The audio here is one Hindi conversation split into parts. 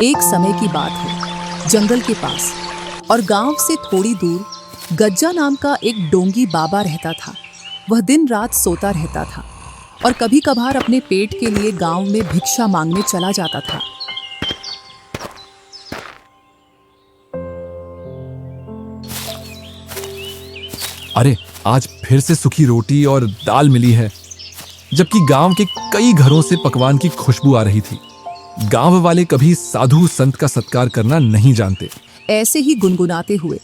एक समय की बात है, जंगल के पास और गांव से थोड़ी दूर गज्जा नाम का एक डोंगी बाबा रहता था। वह दिन रात सोता रहता था और कभी कभार अपने पेट के लिए गांव में भिक्षा मांगने चला जाता था। अरे, आज फिर से सूखी रोटी और दाल मिली है, जबकि गांव के कई घरों से पकवान की खुशबू आ रही थी। गांव वाले कभी साधु संत का सत्कार करना नहीं जानते। ऐसे ही गुनगुनाते हुए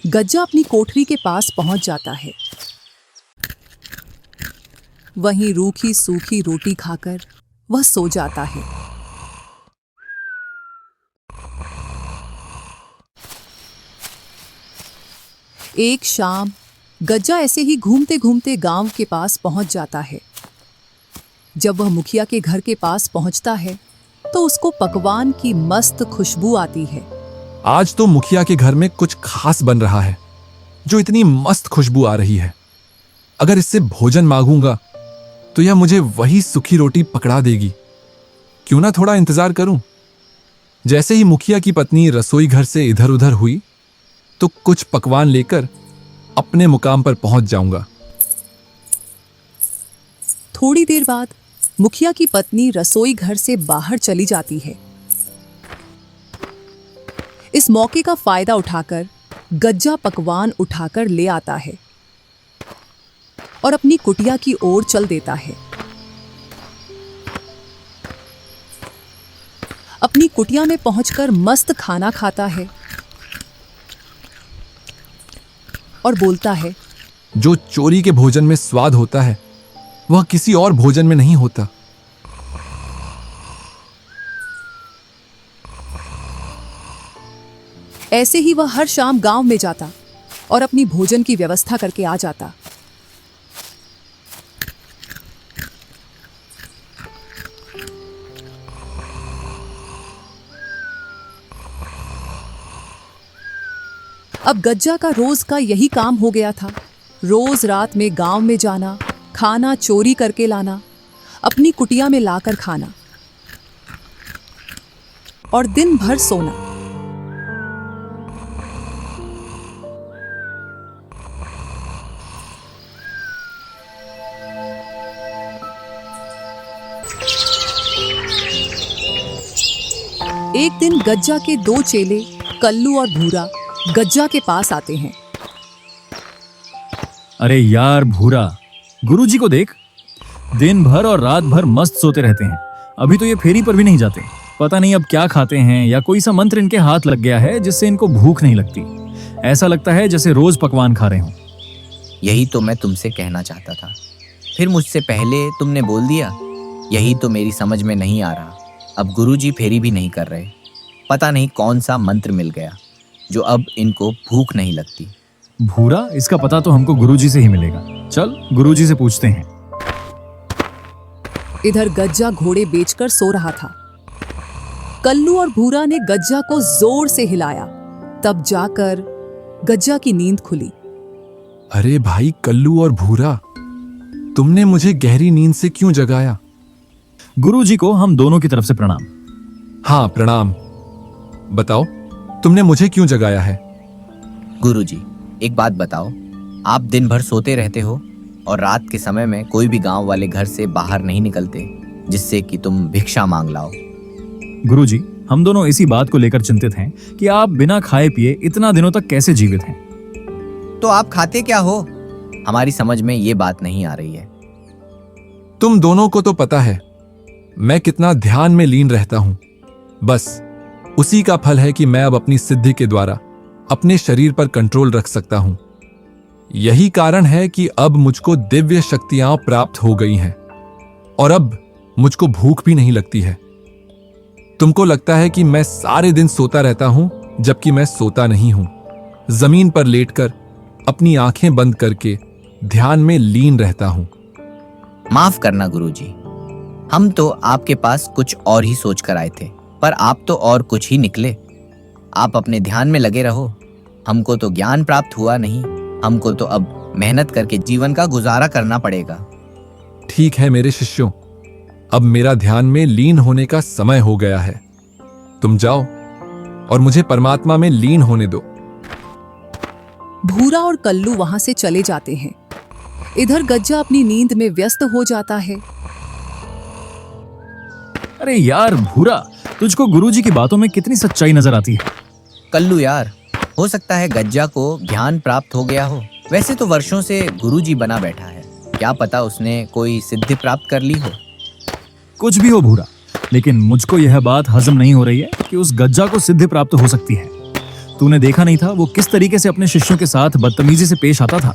गज्जा अपनी कोठरी के पास पहुंच जाता है। वहीं रूखी सूखी रोटी खाकर वह सो जाता है। एक शाम गज्जा ऐसे ही घूमते घूमते गांव के पास पहुंच जाता है। जब वह मुखिया के घर के पास पहुंचता है तो उसको पकवान की मस्त खुशबू आती है। आज तो मुखिया के घर में कुछ खास बन रहा है, जो इतनी मस्त खुशबू आ रही है। अगर इससे भोजन मांगूंगा तो यह मुझे वही सूखी रोटी पकड़ा देगी। क्यों ना थोड़ा इंतजार करूं। जैसे ही मुखिया की पत्नी रसोई घर से इधर उधर हुई तो कुछ पकवान लेकर अपने मुकाम पर पहुंच जाऊंगा। थोड़ी देर बाद मुखिया की पत्नी रसोई घर से बाहर चली जाती है। इस मौके का फायदा उठाकर गज्जा पकवान उठाकर ले आता है और अपनी कुटिया की ओर चल देता है। अपनी कुटिया में पहुंचकर मस्त खाना खाता है और बोलता है, जो चोरी के भोजन में स्वाद होता है वह किसी और भोजन में नहीं होता। ऐसे ही वह हर शाम गांव में जाता और अपनी भोजन की व्यवस्था करके आ जाता। अब गज्जा का रोज का यही काम हो गया था। रोज रात में गांव में जाना, खाना चोरी करके लाना, अपनी कुटिया में लाकर खाना और दिन भर सोना। एक दिन गज्जा के दो चेले कल्लू और भूरा गज्जा के पास आते हैं। अरे यार भूरा, गुरुजी को देख, दिन भर और रात भर मस्त सोते रहते हैं। अभी तो ये फेरी पर भी नहीं जाते। पता नहीं अब क्या खाते हैं, या कोई सा मंत्र इनके हाथ लग गया है जिससे इनको भूख नहीं लगती। ऐसा लगता है जैसे रोज पकवान खा रहे हों। यही तो मैं तुमसे कहना चाहता था, फिर मुझसे पहले तुमने बोल दिया। यही तो मेरी समझ में नहीं आ रहा। अब गुरुजी फेरी भी नहीं कर रहे। पता नहीं कौन सा मंत्र मिल गया जो अब इनको भूख नहीं लगती। भूरा, इसका पता तो हमको गुरुजी से ही मिलेगा। चल गुरुजी से पूछते हैं। इधर गज्जा घोड़े बेचकर सो रहा था। कल्लू और भूरा ने गज्जा को जोर से हिलाया, तब जाकर गज्जा की नींद खुली। अरे भाई कल्लू और भूरा, तुमने मुझे गहरी नींद से क्यों जगाया? गुरुजी को हम दोनों की तरफ से प्रणाम। हाँ प्रणाम। बताओ, तुमने मुझे क्यों जगाया है? गुरुजी, एक बात बताओ, आप दिन भर सोते रहते हो और रात के समय में कोई भी गांव वाले घर से बाहर नहीं निकलते जिससे कि तुम भिक्षा मांग लाओ। गुरुजी, हम दोनों इसी बात को लेकर चिंतित हैं कि आप बिना खाए पिए इतना दिनों तक कैसे जीवित हैं। तो आप खाते क्या हो? हमारी समझ में ये बात नहीं आ रही है। तुम दोनों को तो पता है मैं कितना ध्यान में लीन रहता हूं। बस उसी का फल है कि मैं अब अपनी सिद्धि के द्वारा अपने शरीर पर कंट्रोल रख सकता हूं। यही कारण है कि अब मुझको दिव्य शक्तियां प्राप्त हो गई हैं और अब मुझको भूख भी नहीं लगती है। तुमको लगता है कि मैं सारे दिन सोता रहता हूं, जबकि मैं सोता नहीं हूं। जमीन पर लेटकर अपनी आंखें बंद करके ध्यान में लीन रहता हूं। माफ करना गुरुजी, हम तो आपके पास कुछ और ही सोच कर आए थे, पर आप तो और कुछ ही निकले। आप अपने ध्यान में लगे रहो। हमको तो ज्ञान प्राप्त हुआ नहीं, हमको तो अब मेहनत करके जीवन का गुजारा करना पड़ेगा। ठीक है मेरे शिष्यों, अब मेरा ध्यान में लीन होने का समय हो गया है। तुम जाओ और मुझे परमात्मा में लीन होने दो। भूरा और कल्लू वहां से चले जाते हैं। इधर गज्जा अपनी नींद में व्यस्त हो जाता है। अरे यार भूरा, तुझको गुरुजी की बातों में कितनी सच्चाई नजर आती है। कल्लू यार, हो सकता है गज्जा को ज्ञान प्राप्त हो गया हो। वैसे तो वर्षों से गुरुजी बना बैठा है, क्या पता उसने कोई सिद्धि प्राप्त कर ली हो। कुछ भी हो भूरा, लेकिन मुझको यह बात हजम नहीं हो रही है कि उस गज्जा को सिद्धि प्राप्त हो सकती है। तूने देखा नहीं था वो किस तरीके से अपने शिष्यों के साथ बदतमीजी से पेश आता था।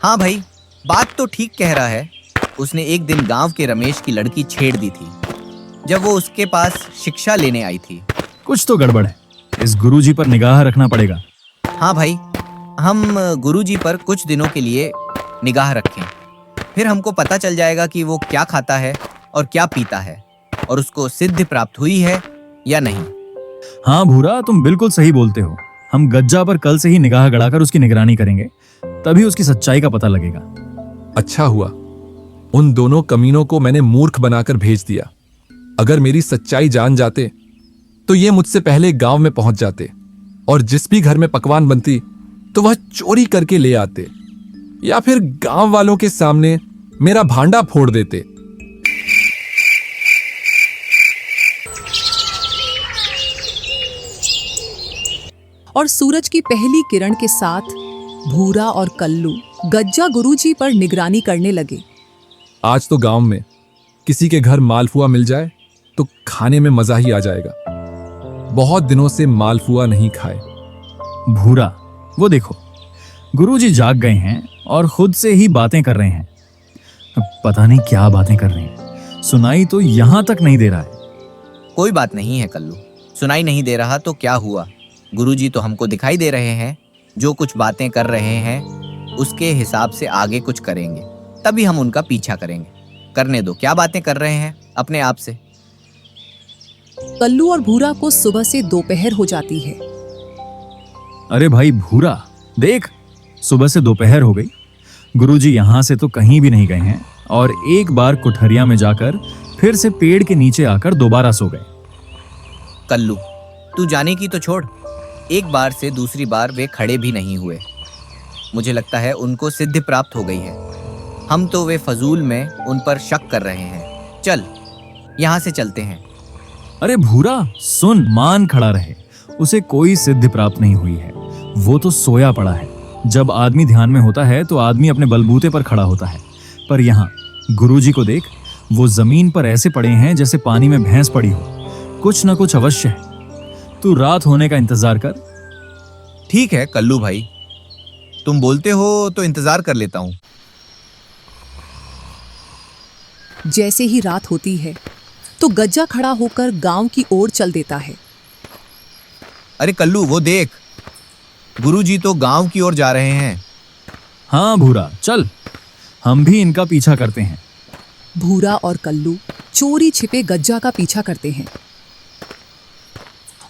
हाँ भाई, बात तो ठीक कह रहा है। उसने एक दिन गांव के रमेश की लड़की छेड़ दी थी जब वो उसके पास शिक्षा लेने आई थी। कुछ तो गड़बड़ है, इस गुरुजी पर निगाह रखना पड़ेगा। हाँ भाई, हम गुरुजी पर कुछ दिनों के लिए निगाह रखें, फिर हमको पता चल जाएगा कि वो क्या खाता है और क्या पीता है और उसको सिद्धि प्राप्त हुई है या नहीं। हाँ भूरा, तुम बिल्कुल सही बोलते हो। हम गज्जा पर कल से ही निगाह गड़ाकर उसकी निगरानी करेंगे, तभी उसकी सच्चाई का पता लगेगा। अच्छा हुआ उन दोनों कमीनों को मैंने मूर्ख बनाकर भेज दिया। अगर मेरी सच्चाई जान जाते तो ये मुझसे पहले गांव में पहुंच जाते और जिस भी घर में पकवान बनती तो वह चोरी करके ले आते या फिर गांव वालों के सामने मेरा भांडा फोड़ देते। और सूरज की पहली किरण के साथ भूरा और कल्लू गज्जा गुरुजी पर निगरानी करने लगे। आज तो गांव में किसी के घर मालपुआ मिल जाए तो खाने में मजा ही आ जाएगा। बहुत दिनों से मालपुआ नहीं खाए। भूरा, वो देखो, गुरुजी जाग गए हैं और खुद से ही बातें कर रहे हैं। पता नहीं क्या बातें कर रहे हैं, सुनाई तो यहां तक नहीं दे रहा है। कोई बात नहीं है कल्लू, सुनाई नहीं दे रहा तो क्या हुआ, गुरुजी तो हमको दिखाई दे रहे हैं। जो कुछ बातें कर रहे हैं उसके हिसाब से आगे कुछ करेंगे, तभी हम उनका पीछा करेंगे। करने दो, क्या बातें कर रहे हैं अपने आप से। कल्लू और भूरा को सुबह से दोपहर हो जाती है। अरे भाई भूरा, देख, सुबह से दोपहर हो गई। गुरुजी यहां से तो कहीं भी नहीं गए हैं और एक बार कुठरिया में जाकर फिर से पेड़ के नीचे आकर दोबारा सो गए। कल्लू, तू जाने की तो छोड़, एक बार से दूसरी बार वे खड़े भी नहीं हुए। मुझे लगता है उनको सिद्धि प्राप्त हो गई है। हम तो वे फजूल में उन पर शक कर रहे हैं। चल, यहाँ से चलते हैं। अरे भूरा सुन, मान खड़ा रहे, उसे कोई सिद्धि प्राप्त नहीं हुई है, वो तो सोया पड़ा है। जब आदमी ध्यान में होता है तो आदमी अपने बलबूते पर खड़ा होता है, पर यहाँ गुरुजी को देख, वो जमीन पर ऐसे पड़े हैं जैसे पानी में भैंस पड़ी हो। कुछ न कुछ अवश्य है। तू रात होने का इंतजार कर। ठीक है कल्लू भाई, तुम बोलते हो तो इंतजार कर लेता हूँ। जैसे ही रात होती है तो गज्जा खड़ा होकर गांव की ओर चल देता है। अरे कल्लू, वो देख, गुरुजी तो गांव की ओर जा रहे हैं। हाँ भूरा, चल, हम भी इनका पीछा करते हैं। भूरा और कल्लू चोरी छिपे गज्जा का पीछा करते हैं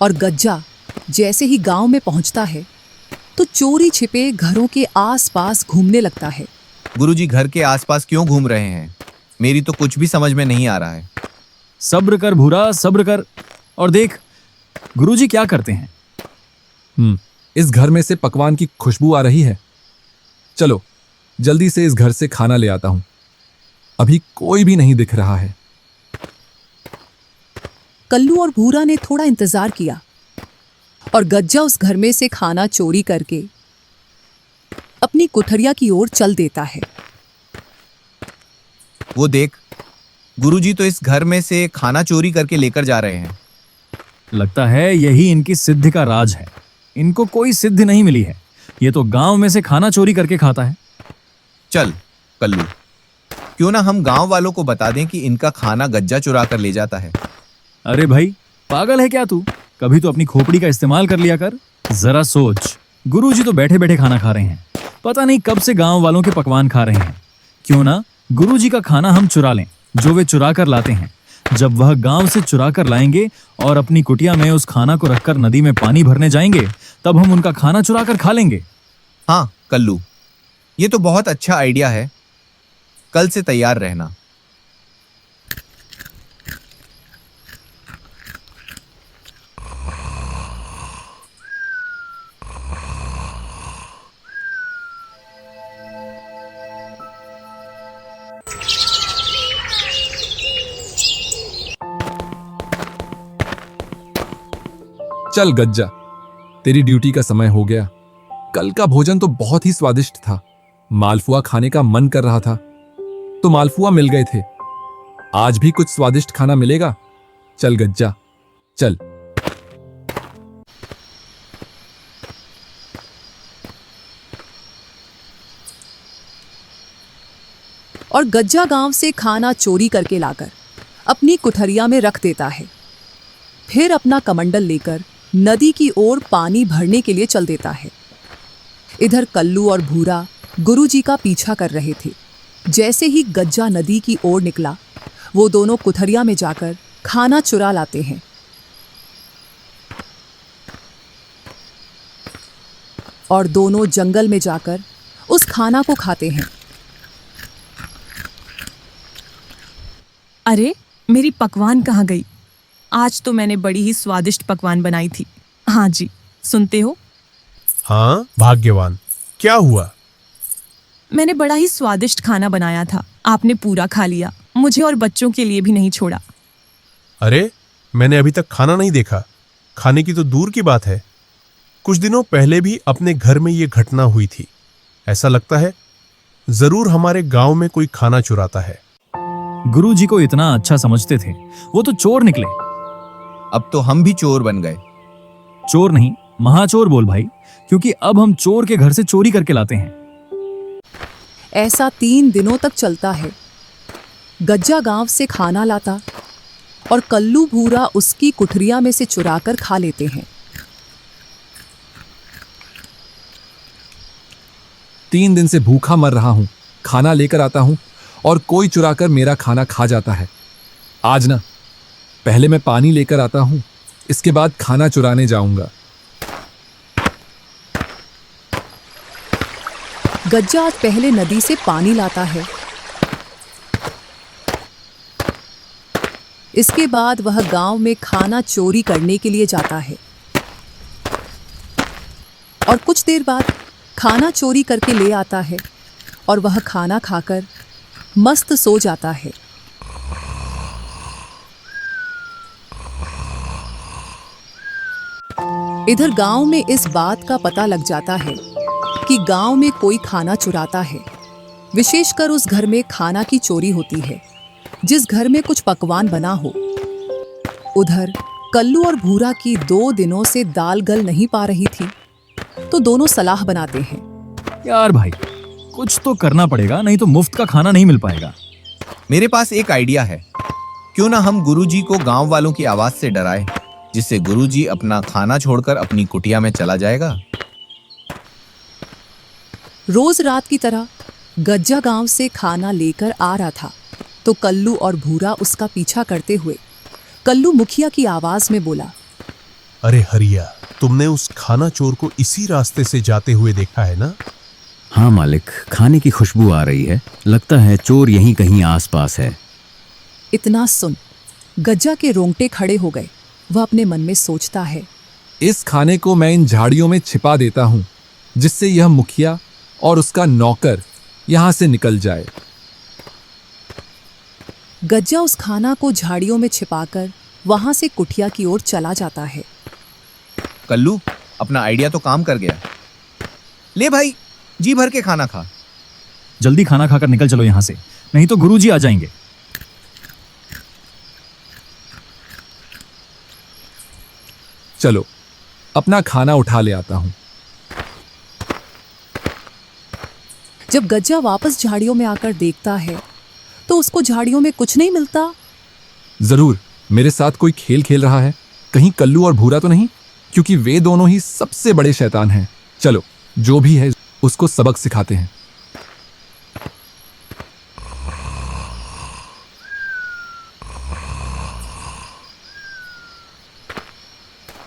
और गज्जा जैसे ही गांव में पहुंचता है तो चोरी छिपे घरों के आसपास घूमने लगता है। गुरुजी घर के आसपास क्यों घूम रहे हैं, मेरी तो कुछ भी समझ में नहीं आ रहा है। सब्र कर भूरा, सब्र कर, और देख गुरुजी क्या करते हैं। इस घर में से पकवान की खुशबू आ रही है। चलो जल्दी से इस घर से खाना ले आता हूं। अभी कोई भी नहीं दिख रहा है। कल्लू और भूरा ने थोड़ा इंतजार किया और गज्जा उस घर में से खाना चोरी करके अपनी कुठरिया की ओर चल देता है। वो देख, गुरुजी तो इस घर में से खाना चोरी करके लेकर जा रहे हैं। लगता है यही इनकी सिद्धि का राज है। इनको कोई सिद्धि नहीं मिली है, ये तो गांव में से खाना चोरी करके खाता है। चल कल्लू, क्यों ना हम गांव वालों को बता दें कि इनका खाना गज्जा चुरा कर ले जाता है। अरे भाई, पागल है क्या तू? कभी तो अपनी खोपड़ी का इस्तेमाल कर लिया कर। जरा सोच, गुरुजी तो बैठे बैठे खाना खा रहे हैं, पता नहीं कब से गांव वालों के पकवान खा रहे हैं। क्यों ना गुरुजी का खाना हम चुरा लें, जो वे चुरा कर लाते हैं। जब वह गांव से चुरा कर लाएंगे और अपनी कुटिया में उस खाना को रखकर नदी में पानी भरने जाएंगे, तब हम उनका खाना चुरा कर खा लेंगे। हाँ कल्लू, ये तो बहुत अच्छा आइडिया है। कल से तैयार रहना। चल गज्जा, तेरी ड्यूटी का समय हो गया। कल का भोजन तो बहुत ही स्वादिष्ट था। मालपुआ खाने का मन कर रहा था तो मालपुआ मिल गए थे। आज भी कुछ स्वादिष्ट खाना मिलेगा। चल गज्जा, चल। और गज्जा गांव से खाना चोरी करके लाकर अपनी कुठरिया में रख देता है। फिर अपना कमंडल लेकर नदी की ओर पानी भरने के लिए चल देता है। इधर कल्लू और भूरा गुरुजी का पीछा कर रहे थे। जैसे ही गज्जा नदी की ओर निकला, वो दोनों कुठरिया में जाकर खाना चुरा लाते हैं और दोनों जंगल में जाकर उस खाना को खाते हैं। अरे, मेरी पकवान कहाँ गई? आज तो मैंने बड़ी ही स्वादिष्ट पकवान बनाई थी। हाँ जी, सुनते हो? हाँ, भाग्यवान, क्या हुआ? मैंने बड़ा ही स्वादिष्ट खाना बनाया था। आपने पूरा खा लिया, मुझे और बच्चों के लिए भी नहीं छोड़ा। अरे, मैंने अभी तक खाना नहीं देखा। खाने की तो दूर की बात है। कुछ दिनों पहले भी अपने घर में ये घटना हुई थी। ऐसा लगता है जरूर हमारे गांव में कोई खाना चुराता है। गुरुजी को इतना अच्छा समझते थे, वो तो चोर निकले। अब तो हम भी चोर बन गए। चोर नहीं, महाचोर बोल भाई, क्योंकि अब हम चोर के घर से चोरी करके लाते हैं। ऐसा 3 दिनों तक चलता है। गज्जा गांव से खाना लाता और कल्लू भूरा उसकी कुठरिया में से चुराकर खा लेते हैं। 3 दिन से भूखा मर रहा हूं, खाना लेकर आता हूं और कोई चुराकर मेरा खाना खा जाता है। आज ना, पहले मैं पानी लेकर आता हूं, इसके बाद खाना चुराने जाऊंगा। गज्जा आज पहले नदी से पानी लाता है। इसके बाद वह गांव में खाना चोरी करने के लिए जाता है और कुछ देर बाद खाना चोरी करके ले आता है और वह खाना खाकर मस्त सो जाता है। इधर गांव में इस बात का पता लग जाता है कि गांव में कोई खाना चुराता है। विशेषकर उस घर में खाना की चोरी होती है जिस घर में कुछ पकवान बना हो। उधर कल्लू और भूरा की 2 दिनों से दाल गल नहीं पा रही थी, तो दोनों सलाह बनाते हैं। यार भाई, कुछ तो करना पड़ेगा, नहीं तो मुफ्त का खाना नहीं मिल पाएगा। मेरे पास एक आइडिया है। क्यों ना हम गुरुजी को गांव वालों की आवाज से डराएं, जिससे गुरुजी अपना खाना छोड़कर अपनी कुटिया में चला जाएगा। रोज रात की तरह गज्जा गांव से खाना लेकर आ रहा था तो कल्लू और भूरा उसका पीछा करते हुए कल्लू मुखिया की आवाज में बोला, अरे हरिया, तुमने उस खाना चोर को इसी रास्ते से जाते हुए देखा है ना? हाँ मालिक, खाने की खुशबू आ रही है। लगता है चोर यहीं कहीं आसपास है। इतना सुन गज्जा के रोंगटे खड़े हो गए। वह अपने मन में सोचता है, इस खाने को मैं इन झाड़ियों में छिपा देता हूं, जिससे यह मुखिया और उसका नौकर यहां से निकल जाए। गज्जा उस खाना को झाड़ियों में छिपाकर वहां से कुटिया की ओर चला जाता है। कल्लू, अपना आइडिया तो काम कर गया। ले भाई, जी भर के खाना खा। जल्दी खाना खाकर निकल चलो यहाँ से, नहीं तो गुरुजी आ जाएंगे। चलो, अपना खाना उठा ले आता हूं। जब गज्जा वापस झाड़ियों में आकर देखता है तो उसको झाड़ियों में कुछ नहीं मिलता। जरूर मेरे साथ कोई खेल खेल रहा है। कहीं कल्लू और भूरा तो नहीं, क्योंकि वे दोनों ही सबसे बड़े शैतान हैं। चलो, जो भी है उसको सबक सिखाते हैं।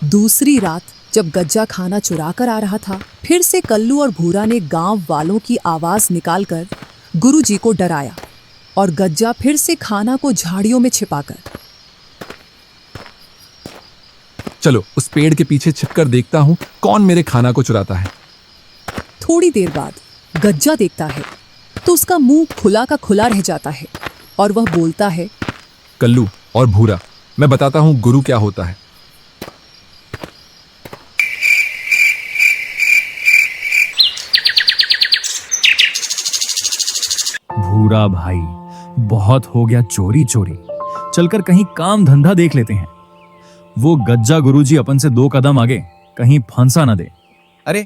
दूसरी रात जब गज्जा खाना चुरा कर आ रहा था, फिर से कल्लू और भूरा ने गांव वालों की आवाज निकालकर गुरुजी को डराया और गज्जा फिर से खाना को झाड़ियों में छिपाकर। चलो, उस पेड़ के पीछे छिपकर देखता हूं कौन मेरे खाना को चुराता है। थोड़ी देर बाद गज्जा देखता है तो उसका मुंह खुला का खुला रह जाता है और वह बोलता है, कल्लू और भूरा, मैं बताता हूं गुरु क्या होता है। भूरा भाई, बहुत हो गया चोरी चोरी। चलकर कहीं काम धंधा देख लेते हैं। वो गज्जा गुरुजी अपन से 2 कदम आगे, कहीं फंसा ना दे। अरे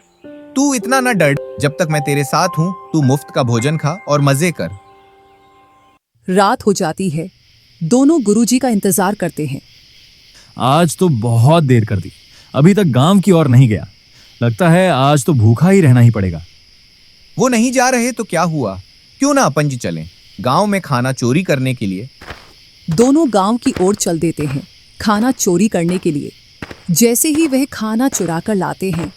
तू इतना ना डर, जब तक मैं तेरे साथ हूं तू मुफ्त का भोजन खा और मजे कर। रात हो जाती है। दोनों गुरुजी का इंतजार करते हैं। आज तो बहुत देर कर दी, अभी तक गांव की ओर नहीं गया। लगता है आज तो भूखा ही रहना ही पड़ेगा। वो नहीं जा रहे तो क्या हुआ, क्यों ना अपन जी चलें गांव में खाना चोरी करने के लिए। दोनों गांव की ओर चल देते हैं खाना चोरी करने के लिए। जैसे ही वह खाना चुरा कर लाते हैं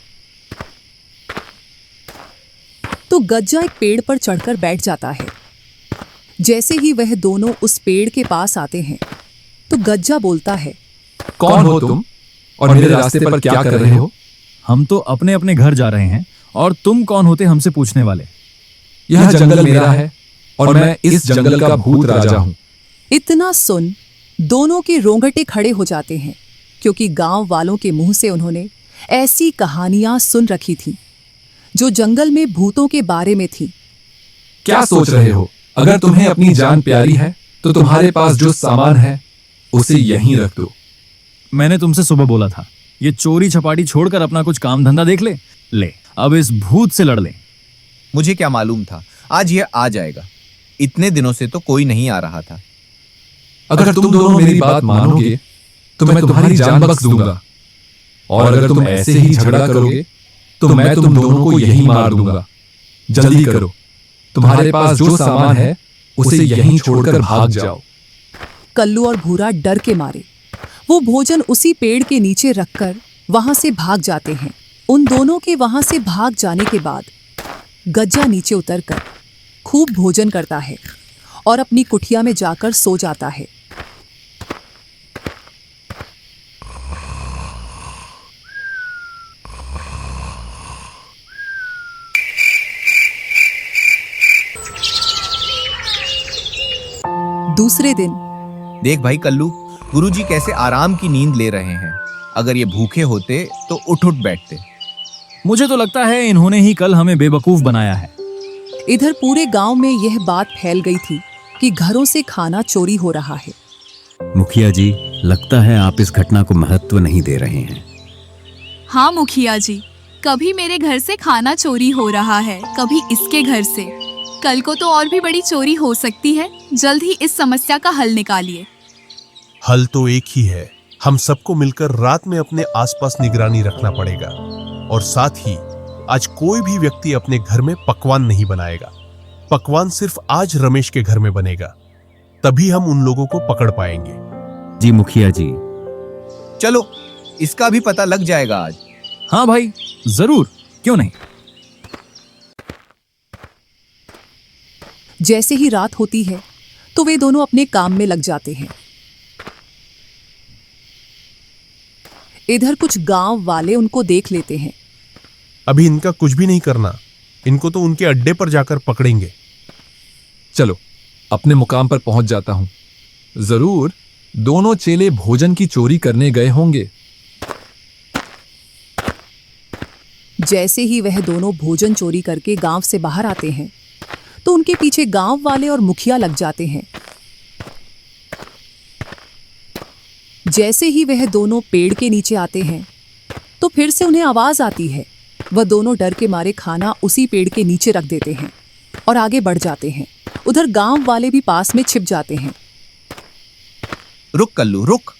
तो गज्जा एक पेड़ पर चढ़कर बैठ जाता है। जैसे ही वह दोनों उस पेड़ के पास आते हैं तो गज्जा बोलता है, कौन हो तुम और मेरे रास्ते पर क्या कर रहे हो? हम तो अपने अपने घर जा रहे हैं, और तुम कौन होते हमसे पूछने वाले? यह जंगल मेरा है और मैं इस जंगल का भूत राजा हूं। इतना सुन दोनों के रोंगटे खड़े हो जाते हैं, क्योंकि गांव वालों के मुंह से उन्होंने ऐसी कहानियां सुन रखी थी जो जंगल में भूतों के बारे में थी। क्या सोच रहे हो? अगर तुम्हें अपनी जान प्यारी है तो तुम्हारे पास जो सामान है उसे यहीं रख दो। मैंने तुमसे सुबह बोला था, ये चोरी छपाटी छोड़कर अपना कुछ काम धंधा देख ले। ले, अब इस भूत से लड़ ले। मुझे क्या मालूम था आज ये आ जाएगा, इतने दिनों से तो कोई नहीं आ रहा था। अगर तुम दोनों मेरी बात मानोगे तो मैं तुम्हारी जान बख्श दूंगा, और अगर तुम ऐसे ही झगड़ा करोगे तो मैं तुम दोनों को यहीं मार दूंगा। जल्दी करो, तुम्हारे पास जो सामान है उसे यहीं छोड़कर भाग जाओ। कल्लू और भूरा डर के मारे वो भोजन उसी पेड़ के नीचे रखकर वहां से भाग जाते हैं। उन दोनों के वहां से भाग जाने के बाद गज्जा नीचे उतरकर खूब भोजन करता है और अपनी कुटिया में जाकर सो जाता है। दूसरे दिन देख भाई कल्लू, गुरुजी कैसे आराम की नींद ले रहे हैं। अगर ये भूखे होते तो उठ उठ बैठते। मुझे तो लगता है इन्होंने ही कल हमें बेवकूफ बनाया है। इधर पूरे गांव में यह बात फैल गई थी कि घरों से खाना चोरी हो रहा है। मुखिया जी, लगता है आप इस घटना को महत्व नहीं दे रहे हैं। हाँ मुखिया जी, कभी मेरे घर से खाना चोरी हो रहा है, कभी इसके घर से। कल को तो और भी बड़ी चोरी हो सकती है। जल्द ही इस समस्या का हल निकालिए। हल तो एक ही है, हम सबको मिलकर रात में अपने आसपास निगरानी रखना पड़ेगा, और साथ ही आज कोई भी व्यक्ति अपने घर में पकवान नहीं बनाएगा। पकवान सिर्फ आज रमेश के घर में बनेगा, तभी हम उन लोगों को पकड़ पाएंगे। जी मुखिया जी। चलो, इसका भी पता लग जाएगा आज। हाँ भाई, जरूर, क्यों नहीं। जैसे ही रात होती है तो वे दोनों अपने काम में लग जाते हैं। इधर कुछ गांव वाले उनको देख लेते हैं। अभी इनका कुछ भी नहीं करना, इनको तो उनके अड्डे पर जाकर पकड़ेंगे। चलो, अपने मुकाम पर पहुंच जाता हूं। जरूर दोनों चेले भोजन की चोरी करने गए होंगे। जैसे ही वह दोनों भोजन चोरी करके गांव से बाहर आते हैं तो उनके पीछे गांव वाले और मुखिया लग जाते हैं। जैसे ही वह दोनों पेड़ के नीचे आते हैं तो फिर से उन्हें आवाज आती है। वह दोनों डर के मारे खाना उसी पेड़ के नीचे रख देते हैं और आगे बढ़ जाते हैं। उधर गांव वाले भी पास में छिप जाते हैं। रुक कल्लू, रुक।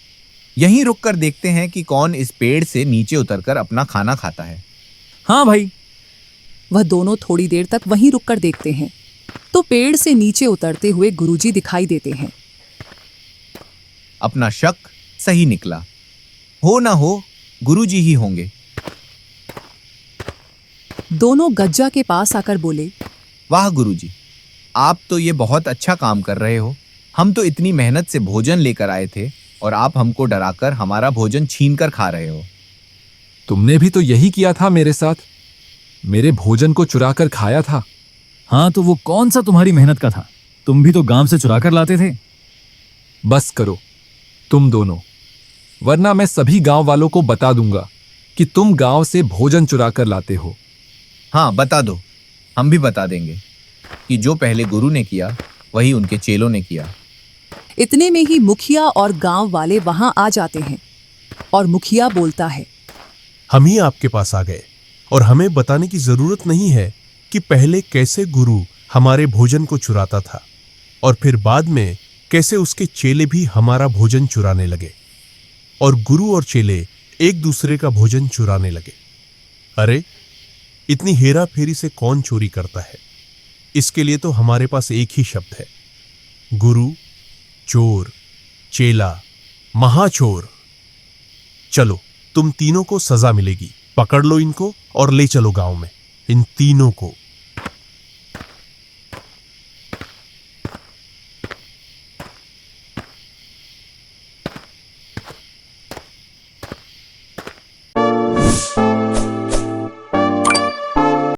यहीं रुक कर देखते हैं कि कौन इस पेड़ से नीचे उतरकर अपना खाना खाता है। हाँ भाई। वह दोनों थोड़ी देर तक वहीं रुककर देखते हैं तो पेड़ से नीचे उतरते हुए गुरुजी दिखाई देते हैं। अपना शक सही निकला, हो ना हो गुरुजी ही होंगे। दोनों गज्जा के पास आकर बोले, वाह गुरुजी, आप तो ये बहुत अच्छा काम कर रहे हो। हम तो इतनी मेहनत से भोजन लेकर आए थे और आप हमको डराकर हमारा भोजन छीन कर खा रहे हो। तुमने भी तो यही किया था मेरे साथ, मेरे भोजन को चुरा कर खाया था। हाँ, तो वो कौन सा तुम्हारी मेहनत का था? तुम भी तो गांव से चुरा कर लाते थे। बस करो तुम दोनों, वरना मैं सभी गांव वालों को बता दूंगा कि तुम गांव से भोजन चुरा कर लाते हो। हाँ बता दो, हम भी बता देंगे कि जो पहले गुरु ने किया वही उनके चेलों ने किया। इतने में ही मुखिया और गांव वाले वहां आ जाते हैं और मुखिया बोलता है, हम ही आपके पास आ गए और हमें बताने की जरूरत नहीं है कि पहले कैसे गुरु हमारे भोजन को चुराता था और फिर बाद में कैसे उसके चेले भी हमारा भोजन चुराने लगे और गुरु और चेले एक दूसरे का भोजन चुराने लगे। अरे इतनी हेरा फेरी से कौन चोरी करता है? इसके लिए तो हमारे पास एक ही शब्द है, गुरु, चोर, चेला, महाचोर। चलो, तुम तीनों को सजा मिलेगी। पकड़ लो इनको और ले चलो गांव में, इन तीनों को।